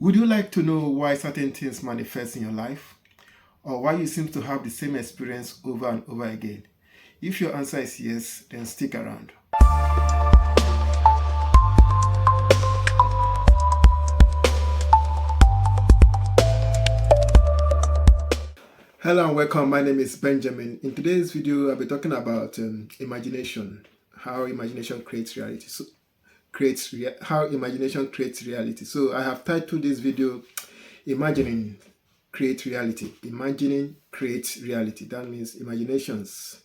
Would you like to know why certain things manifest in your life? Or why you seem to have the same experience over and over again? If your answer is yes, then stick around. Hello and welcome. My name is Benjamin. In today's video, I'll be talking about imagination, how imagination creates reality. How imagination creates reality. So I have titled this video "Imagining Create Reality." Imagining creates reality. That means imaginations,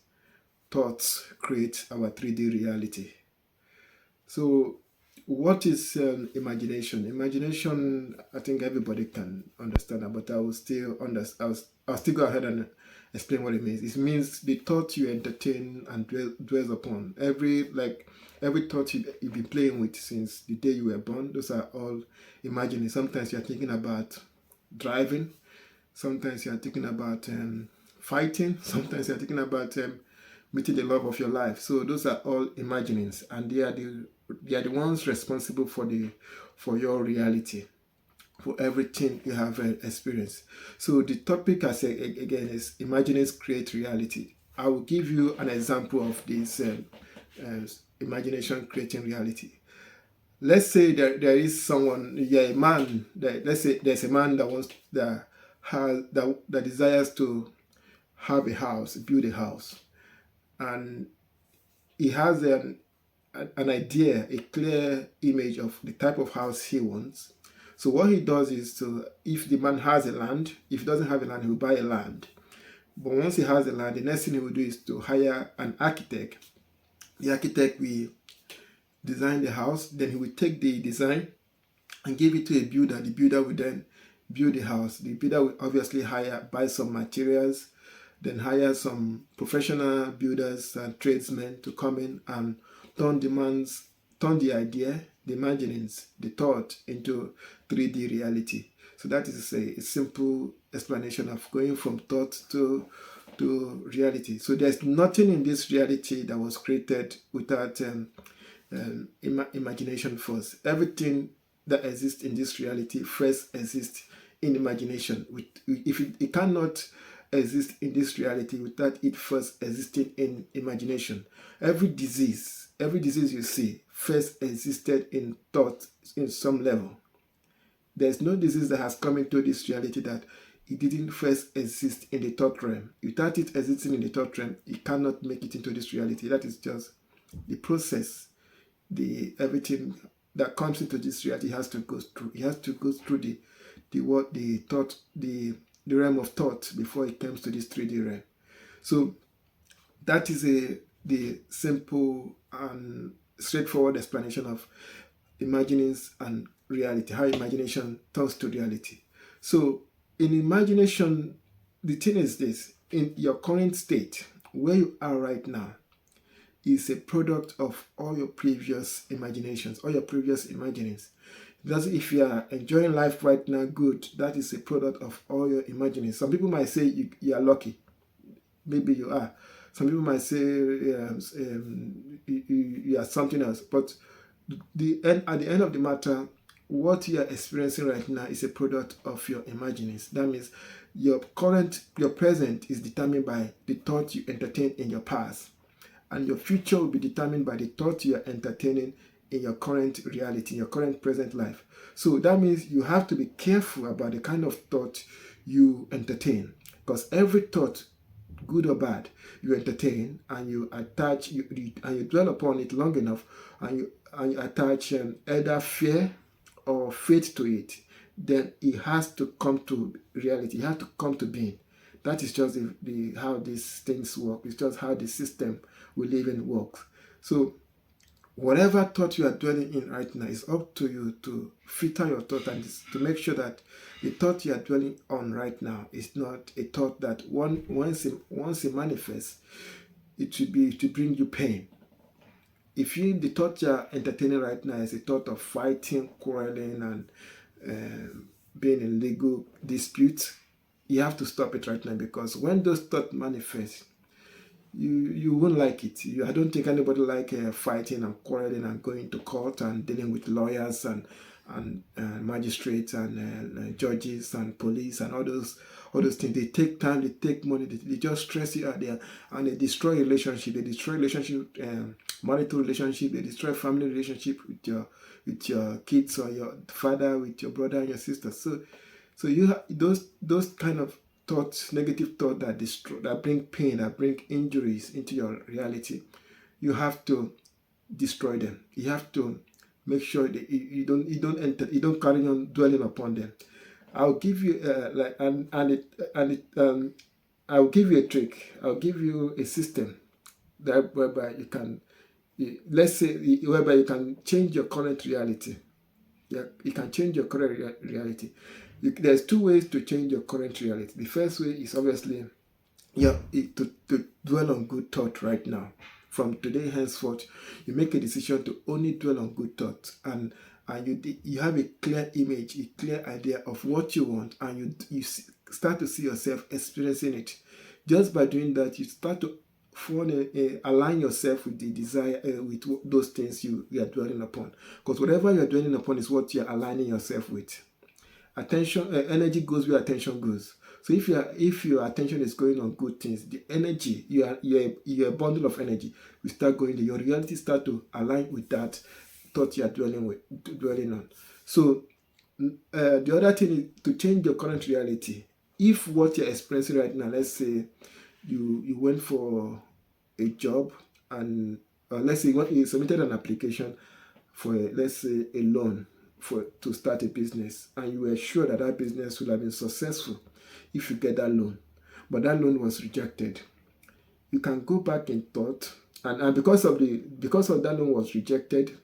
thoughts create our 3D reality. So what is imagination? Imagination, I think everybody can understand that, but I will still I'll still go ahead and explain what it means. It means the thought you entertain and dwells upon. Every thought you've been playing with since the day you were born. Those are all imagining. Sometimes you're thinking about driving. Sometimes you're thinking about fighting. Sometimes you're thinking about meeting the love of your life. So those are all imaginings, and they are the ones responsible for your reality, for everything you have experienced. So the topic, I say again, is imaginings create reality. I will give you an example of this uh, imagination creating reality. Let's say there is someone, a man. Let's say there's a man that desires to have a house, build a house, and he has an idea, a clear image of the type of house he wants. So what he does is if the man has a land, if he doesn't have a land, he will buy a land. But once he has a land, the next thing he will do is to hire an architect. The architect will design the house, then he will take the design and give it to a builder. The builder will then build the house. The builder will obviously buy some materials, then hire some professional builders and tradesmen to come in and turn the idea, the imaginings, the thought into 3D reality. So that is a simple explanation of going from thought to reality. So there's nothing in this reality that was created without imagination first. Everything that exists in this reality first exists in imagination. If it cannot exist in this reality without it first existing in imagination. Every disease you see first existed in thought in some level. There's no disease that has come into this reality that it didn't first exist in the thought realm. Without it existing in the thought realm, it cannot make it into this reality. That is just the process. The everything that comes into this reality has to go through. It has to go through the thought, the realm of thought before it comes to this 3D realm. So that is the simple and straightforward explanation of imaginings and reality, how imagination turns to reality. So in imagination, the thing is this: in your current state, where you are right now, is a product of all your previous imaginations, all your previous imaginings. That's if you are enjoying life right now, good. That is a product of all your imaginings. Some people might say you are lucky. Maybe you are. Some people might say you are something else. But at the end of the matter, what you are experiencing right now is a product of your imaginings. That means your present is determined by the thought you entertained in your past, and your future will be determined by the thought you are entertaining in your current reality, in your current present life. So that means you have to be careful about the kind of thought you entertain, because every thought, good or bad, you entertain and you attach and you dwell upon it long enough, and you attach either fear or faith to it, then it has to come to reality. It has to come to being. That is just how these things work. It's just how the system we live in works. So whatever thought you are dwelling in right now, is up to you to filter your thought and to make sure that the thought you are dwelling on right now is not a thought that once it manifests, it will be to bring you pain. If the thought you are entertaining right now is a thought of fighting, quarreling, and being in legal dispute, you have to stop it right now, because when those thoughts manifest, you won't like it. I don't think anybody like fighting and quarreling and going to court and dealing with lawyers and and magistrates and judges and police and all those things. They take time, they take money, they just stress you out there, and they destroy relationship. They destroy relationship, marital relationship. They destroy family relationship with your kids or your father, with your brother and your sister. So you have those kind of thoughts, negative thoughts that destroy, that bring pain, that bring injuries into your reality. You have to destroy them. You have to make sure that you don't carry on dwelling upon them. I'll give you I'll give you a trick. I'll give you a system that whereby you can, let's say, whereby you can change your current reality. Yeah, you can change your current reality. There's two ways to change your current reality. The first way is obviously, yeah, to dwell on good thought right now. From today henceforth, you make a decision to only dwell on good thoughts, and you have a clear image, a clear idea of what you want, and you start to see yourself experiencing it. Just by doing that, you start to align yourself with the desire, with those things you are dwelling upon. Because whatever you are dwelling upon is what you are aligning yourself with. Attention, energy goes where attention goes. So if your attention is going on good things, the energy, you're a bundle of energy, will start going there. Your reality start to align with that thought you are dwelling on. So the other thing is to change your current reality. If what you're experiencing right now, let's say you went for a job, and let's say you submitted an application for let's say a loan to start a business, and you were sure that that business would have been successful if you get that loan, but that loan was rejected. You can go back in thought, and because of that loan was rejected,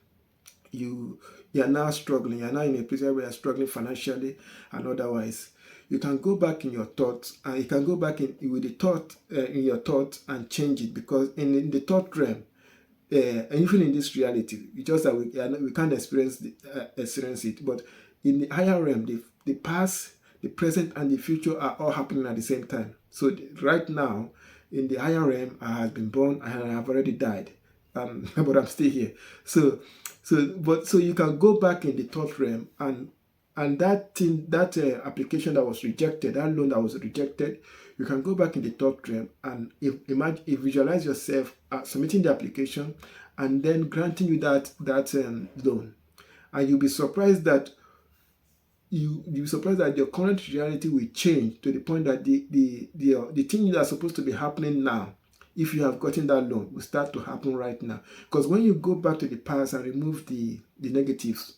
you are now struggling. You are now in a place where you are struggling financially and otherwise. You can go back in your thoughts, and you can go back with the thought in your thoughts and change it, because in the thought realm, and even in this reality, it's just that we can't experience it. But in the higher realm, the past, the present, and the future are all happening at the same time. So right now, in the higher realm, I have been born and I have already died, but I'm still here. So you can go back in the thought realm, and that thing, that application that was rejected, that loan that was rejected, you can go back in the thought realm and visualize yourself submitting the application and then granting you that loan, and you'll be surprised that your current reality will change to the point that the thing that's supposed to be happening now, if you have gotten that loan, will start to happen right now. Because when you go back to the past and remove the negatives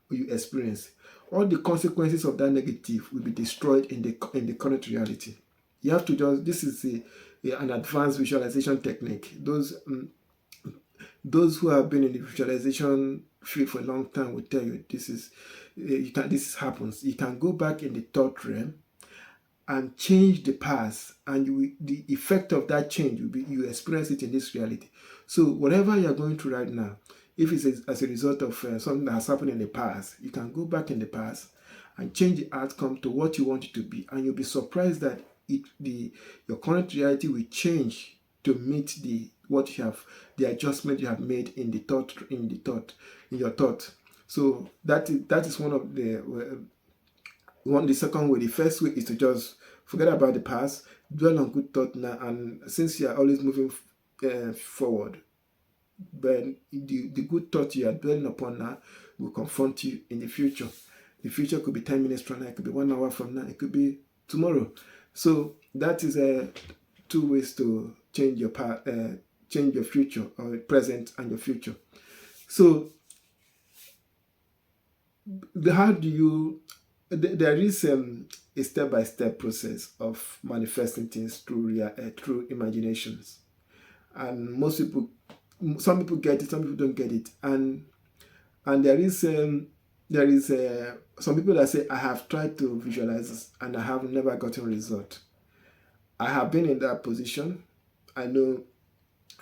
you experience, all the consequences of that negative will be destroyed in the current reality. You have to this is an advanced visualization technique. Those who have been in the visualization field for a long time will tell you this happens. You can go back in the thought realm and change the past, and the effect of that change will be you experience it in this reality. So whatever you're going through right now, if it's as a result of something that has happened in the past, you can go back in the past and change the outcome to what you want it to be, and you'll be surprised that your current reality will change to meet the adjustment you have made in your thought. So that is one of the second way. The first way is to just forget about the past, dwell on good thought now, and since you are always moving forward, then the good thought you are dwelling upon now will confront you in the future. The future could be 10 minutes from now, it could be 1 hour from now, it could be tomorrow. So that is two ways to change your future, or present and your future. So how do you? There is a step-by-step process of manifesting things through imaginations, and some people get it, some people don't get it, and there is some people that say, I have tried to visualize this and I have never gotten result. I have been in that position. I know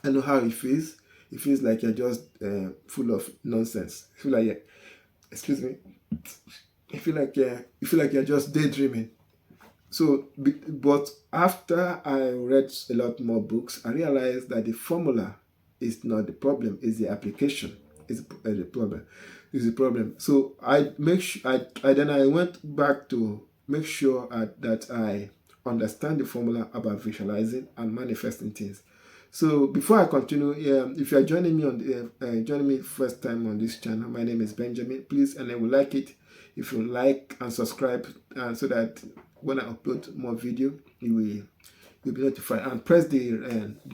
how it feels. It feels like you're just full of nonsense. You feel like excuse me. You feel like you're just daydreaming. So, but after I read a lot more books, I realized that the formula is not the problem; it's the application is the problem. is the problem. So I make sure I went back to make sure that I understand the formula about visualizing and manifesting things. So before I continue, if you are joining me joining me first time on this channel, my name is Benjamin. Please, and I would like it if you like and subscribe, so that when I upload more video, you'll be notified, and press the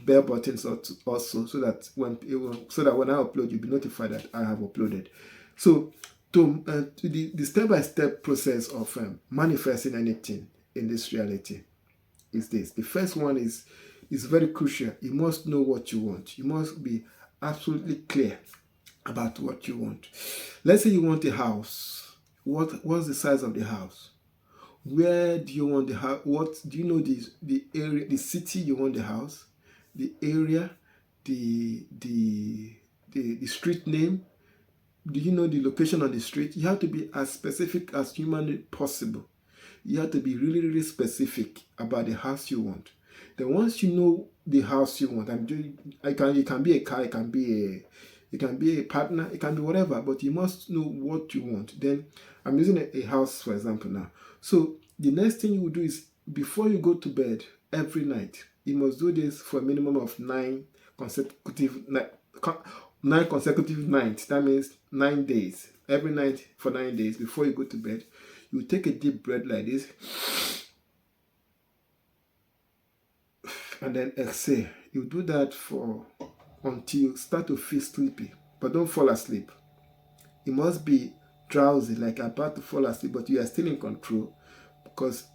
bell buttons also, so that when I upload, you'll be notified that I have uploaded. So to the step-by-step process of manifesting anything in this reality is this. The first one is very crucial. You must know what you want. You must be absolutely clear about what you want. Let's say you want a house. What's the size of the house? Where do you want the house? What do you know the area, the city you want the house, the area, the street name? Do you know the location of the street? You have to be as specific as humanly possible. You have to be really, really specific about the house you want. Then once you know the house you want, it can be a car, it can be a partner, it can be whatever, but you must know what you want. Then I'm using a house, for example, now. So the next thing you will do is, before you go to bed every night, you must do this for a minimum of 9 consecutive nights. That means 9 days. Every night for 9 days before you go to bed, you take a deep breath like this, and then exhale. You do that until you start to feel sleepy, but don't fall asleep. You must be drowsy, like about to fall asleep, but you are still in control, because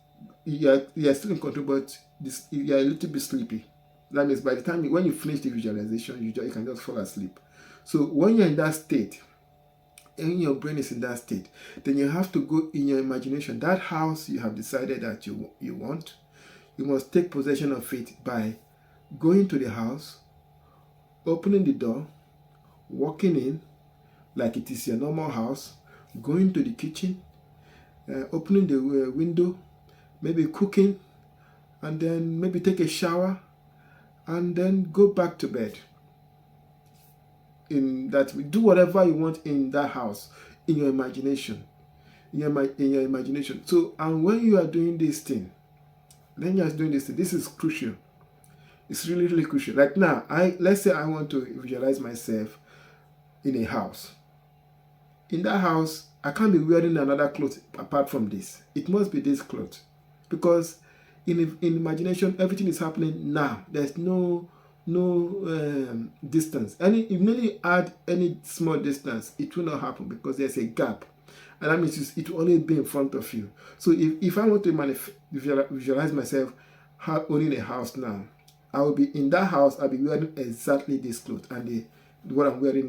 you are still in control, but you are a little bit sleepy. That means by the time when you finish the visualization, you can just fall asleep. So when you're in that state, and your brain is in that state, then you have to go in your imagination. That house you have decided that you want, you must take possession of it by going to the house, opening the door, walking in like it is your normal house, going to the kitchen, opening the window, maybe cooking, and then maybe take a shower, and then go back to bed. Do whatever you want in that house, in your imagination, in your imagination. So, and when you are doing this thing, this is crucial. It's really, really crucial. Like now, let's say I want to visualize myself in a house. In that house, I can't be wearing another cloth apart from this. It must be this cloth, because in imagination, everything is happening now. There's no distance. If you add any small distance, it will not happen, because there's a gap, and that means it will only be in front of you. So if I want to visualize myself owning a house now, I will be in that house. I'll be wearing exactly this clothes, and what I'm wearing,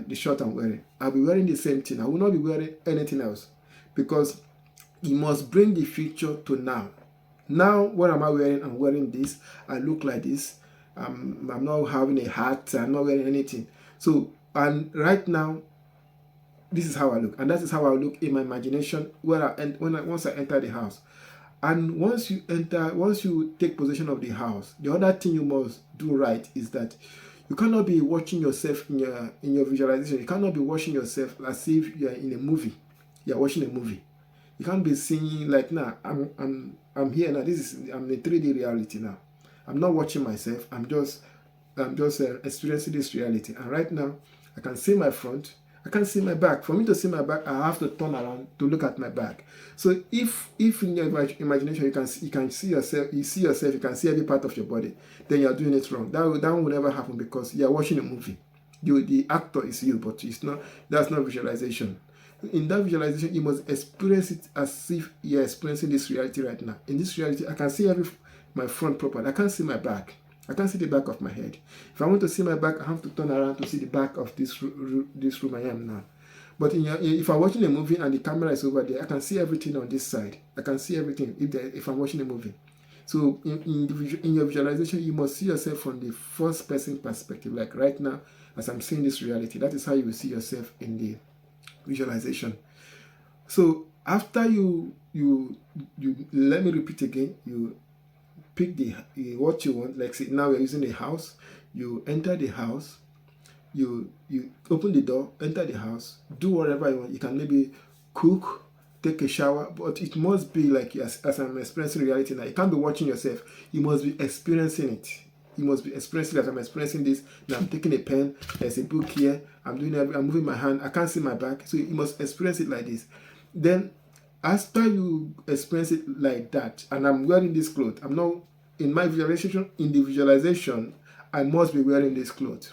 the shirt I'm wearing, I'll be wearing the same thing. I will not be wearing anything else, because you must bring the future to now. Now, what am I wearing? I'm wearing this. I look like this. I'm not having a hat. I'm not wearing anything. So, and right now, this is how I look, and that is how I look in my imagination once I enter the house. And once you take possession of the house, the other thing you must do right is that you cannot be watching yourself in your visualization. You cannot be watching yourself as if you are in a movie. You are watching a movie. You can't be seeing like, now I'm here now. I'm in 3D reality now. I'm not watching myself. I'm just experiencing this reality. And right now, I can see my front. I can't see my back. For me to see my back, I have to turn around to look at my back. So if in your imagination you can see yourself, you can see every part of your body, then you are doing it wrong. That will never happen, because you are watching a movie. The actor is you, but it's not. That's not visualization. In that visualization, you must experience it as if you are experiencing this reality right now. In this reality, I can see my front properly. I can't see my back. I can't see the back of my head. If I want to see my back, I have to turn around to see the back of this room I am now. But if I'm watching a movie and the camera is over there, I can see everything on this side. I can see everything if I'm watching a movie. So in your visualization, you must see yourself from the first person perspective. Like right now, as I'm seeing this reality, that is how you will see yourself in the visualization. So after you let me repeat again, you pick what you want. Like say now we're using a house. You enter the house, you open the door, enter the house, do whatever you want. You can maybe cook, take a shower, but it must be like as I'm experiencing reality now. You can't be watching yourself. You must be experiencing it. You must be experiencing that I'm experiencing this. Now I'm taking a pen. There's a book here. I'm moving my hand. I can't see my back. So you must experience it like this. Then after you experience it like that, and I'm wearing this clothes, I'm not in my visualization. In the visualization, I must be wearing this clothes.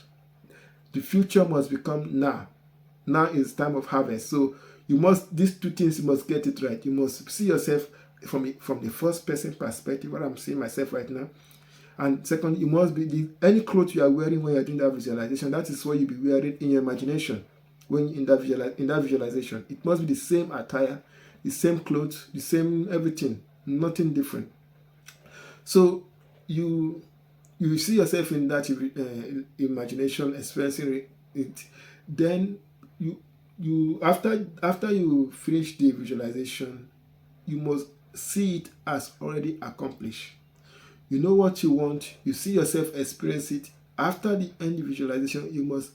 The future must become now. Now is time of harvest. So you must, these two things, you must get it right. You must see yourself from the first person perspective, what I'm seeing myself right now. And second, you must be any clothes you are wearing when you're doing that visualization. That is what you'll be wearing in your imagination when in that visualization. It must be the same attire, the same clothes, the same everything, nothing different. So you see yourself in that imagination, experiencing it. Then you after you finish the visualization, you must see it as already accomplished. You know what you want. You see yourself experience it. After the end visualization, you must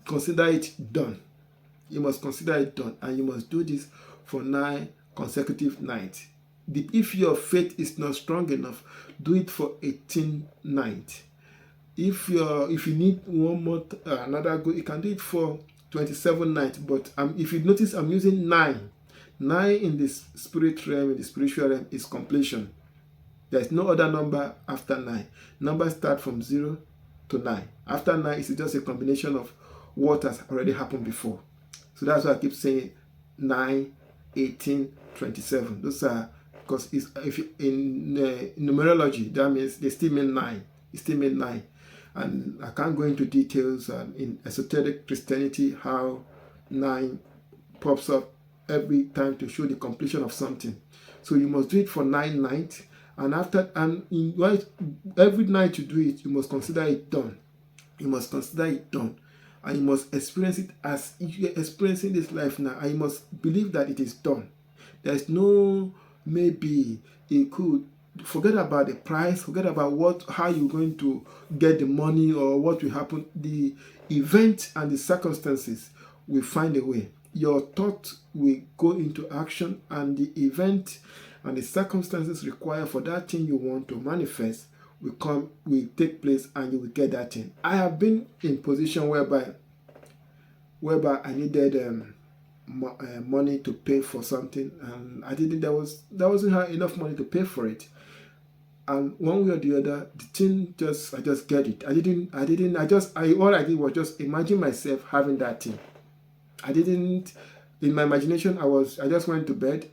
consider it done. You must consider it done, and you must do this for 9 consecutive nights. If your faith is not strong enough, do it for 18 nights. If you need one more another go, you can do it for 27 nights. But if you notice, I'm using 9. 9 in the spirit realm, in the spiritual realm, is completion. There is no other number after 9. Numbers start from 0 to 9. After 9, it's just a combination of what has already happened before. So that's why I keep saying 9, 18, 27. Those are, because if you, in numerology, that means they still mean 9. It still means 9. And I can't go into details in esoteric Christianity how 9 pops up every time to show the completion of something. So you must do it for 9 nights. And every night you do it, you must consider it done. You must consider it done. And you must experience it as if you're experiencing this life now. And you must believe that it is done. There's no maybe it could. Forget about the price. Forget about how you're going to get the money or what will happen. The event and the circumstances will find a way. Your thought will go into action, and the event and the circumstances required for that thing you want to manifest will take place, and you will get that thing. I have been in position whereby I needed money to pay for something, and there wasn't enough money to pay for it. And one way or the other, the thing I just get it. All I did was just imagine myself having that thing. In my imagination, I just went to bed.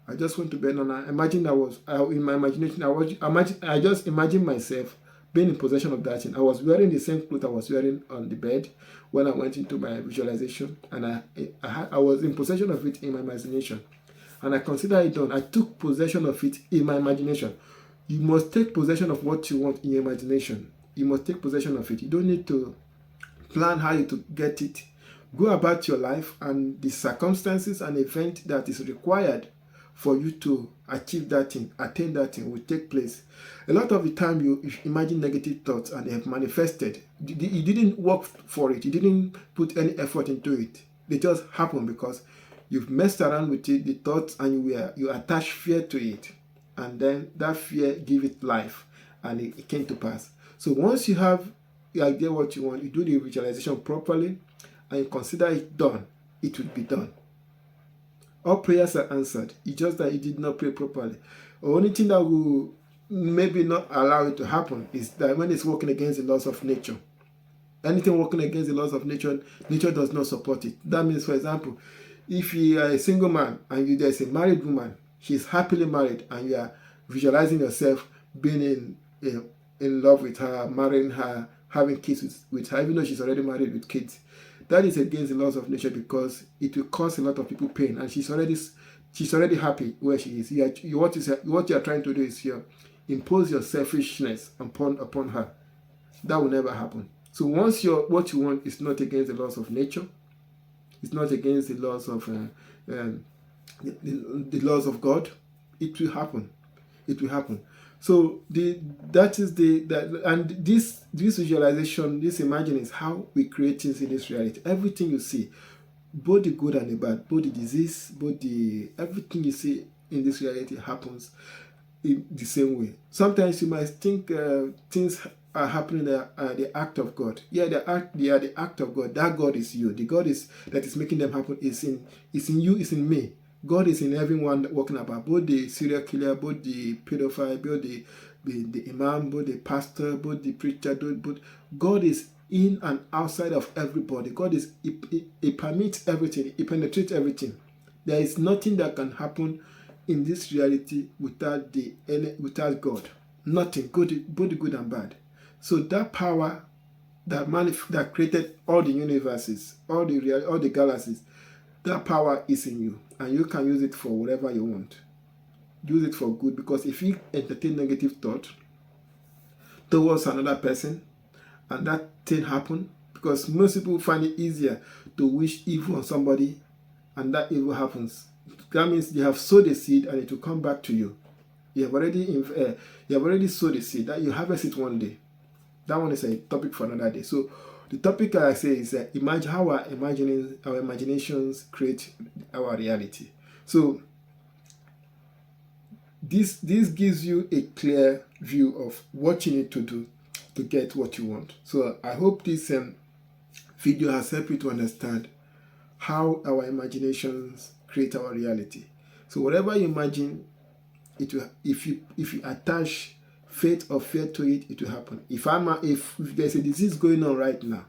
And I imagined in my imagination, I just imagined myself being in possession of that thing. I was wearing the same clothes I was wearing on the bed when I went into my visualization, and I was in possession of it in my imagination. And I consider it done. I took possession of it in my imagination. You must take possession of what you want in your imagination. You must take possession of it. You don't need to plan how you to get it. Go about your life, and the circumstances and event that is required for you to achieve that thing, attain that thing, will take place. A lot of the time you imagine negative thoughts and they have manifested. You didn't work for it. You didn't put any effort into it. They just happen because you've messed around with it, the thoughts, and you attach fear to it. And then that fear give it life, and it came to pass. So once you have the idea what you want, you do the visualization properly, and you consider it done, it will be done. All prayers are answered. It's just that you did not pray properly. The only thing that will maybe not allow it to happen is that when it's working against the laws of nature. Anything working against the laws of nature, nature does not support it. That means, for example, if you are a single man and there's a married woman, she's happily married, and you are visualizing yourself being in love with her, marrying her, having kids with her, even though she's already married with kids. That is against the laws of nature, because it will cause a lot of people pain, and she's already happy where she is. What you are trying to do is here impose your selfishness upon her. That will never happen. So once what you want is not against the laws of nature, it's not against the laws of the laws of God, it will happen. it will happen. So that is and this visualization, this imagining is how we create things in this reality. Everything you see, both the good and the bad, both the disease, both the everything you see in this reality happens in the same way. Sometimes you might think things are happening the act of God. Yeah, they are the act of God. That God is you. The God is that is making them happen is in you, is in me. God is in everyone walking about, both the serial killer, both the pedophile, both the imam, both the pastor, both the preacher, both God is in and outside of everybody. God is he permits everything, he penetrates everything. There is nothing that can happen in this reality without God. Nothing, both the good and bad. So that power that created all the universes, all the galaxies, that power is in you, and you can use it for whatever you want. Use it for good, because if you entertain negative thought towards another person and that thing happen, because most people find it easier to wish evil on somebody and that evil happens. That means they have sowed a seed and it will come back to you. You have already sowed a seed that you harvest it one day. That one is a topic for another day. So the topic I say is imagine how our imaginations create our reality. So this gives you a clear view of what you need to do to get what you want. So I hope this video has helped you to understand how our imaginations create our reality. So whatever you imagine, it will, if you attach faith or fear to it, it will happen. If there's a disease going on right now,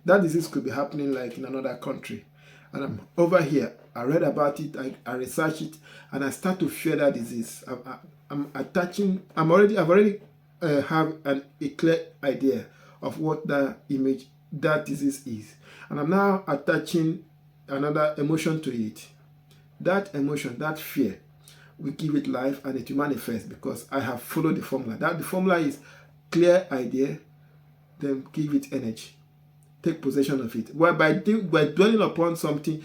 that disease could be happening like in another country, and I'm over here, I read about it, I researched it, and I start to fear that disease. I've already have a clear idea of what that disease is, and I'm now attaching another emotion to it. That emotion, that fear, we give it life and it will manifest, because I have followed the formula. The formula is clear idea, then give it energy. Take possession of it. Well, by dwelling upon something,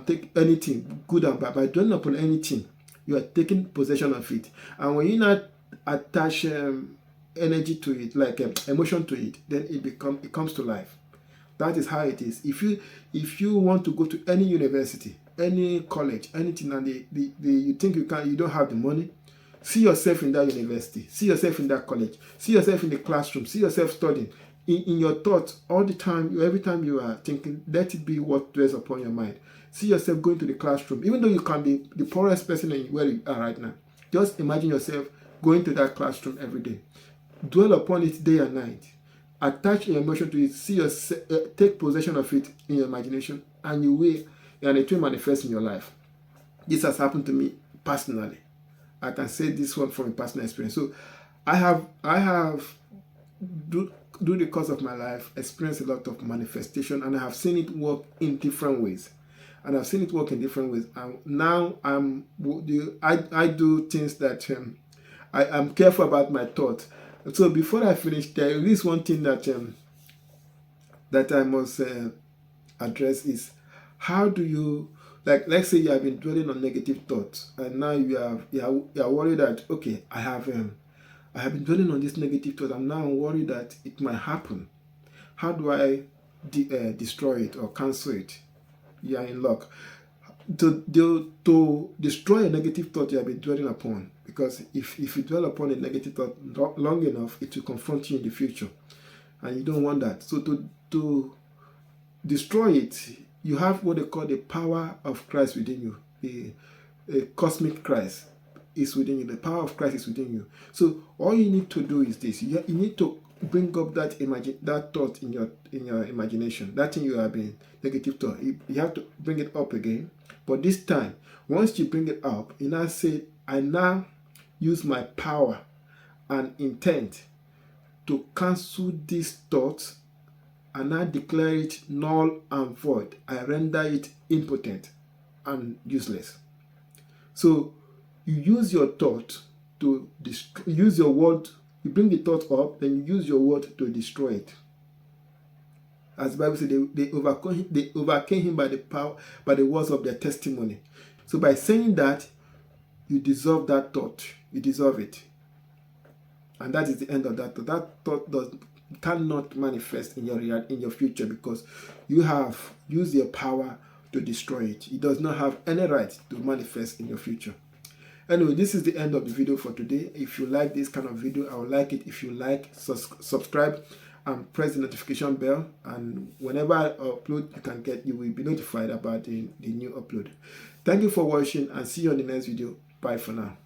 take anything, good and bad. By dwelling upon anything, you are taking possession of it. And when you not attach energy to it, like emotion to it, then it comes to life. That is how it is. If you want to go to any university, any college, anything, and you think you don't have the money, see yourself in that university, see yourself in that college, see yourself in the classroom, see yourself studying. In your thoughts all the time, every time you are thinking, let it be what dwells upon your mind. See yourself going to the classroom, even though you can be the poorest person where you are right now. Just imagine yourself going to that classroom every day. Dwell upon it day and night. Attach your emotion to it. See yourself, take possession of it in your imagination, and it will manifest in your life. This has happened to me personally. I can say this one from a personal experience. So I have through the course of my life experienced a lot of manifestation, and I have seen it work in different ways. And now I do things that I'm careful about my thoughts. So before I finish, there is one thing that I must address is, how do you, like, let's say you have been dwelling on negative thoughts, and now you are worried that, okay, I have been dwelling on this negative thought. I'm now worried that it might happen. How do I destroy it or cancel it? You are in luck. To destroy a negative thought you have been dwelling upon, because if you dwell upon a negative thought long enough, it will confront you in the future, and you don't want that. So to destroy it, you have what they call the power of Christ within you. The cosmic Christ is within you. The power of Christ is within you. So all you need to do is this: you need to bring up that thought in your imagination. That thing you have been negative thought, you have to bring it up again. But this time, once you bring it up, you now say, I now use my power and intent to cancel these thoughts, and I declare it null and void. I render it impotent and useless. So you use your thought to use your word. You bring the thought up, then you use your word to destroy it. As the Bible says, they overcame him by the words of their testimony. So by saying that, you dissolve that thought. You dissolve it. And that is the end of that thought. That thought cannot manifest in your future, because you have used your power to destroy it. It does not have any right to manifest in your future. Anyway, this is the end of the video for today. If you like this kind of video, I would like it if you like, subscribe and press the notification bell, and whenever I upload, you will be notified about the new upload. Thank you for watching, and see you on the next video. Bye for now.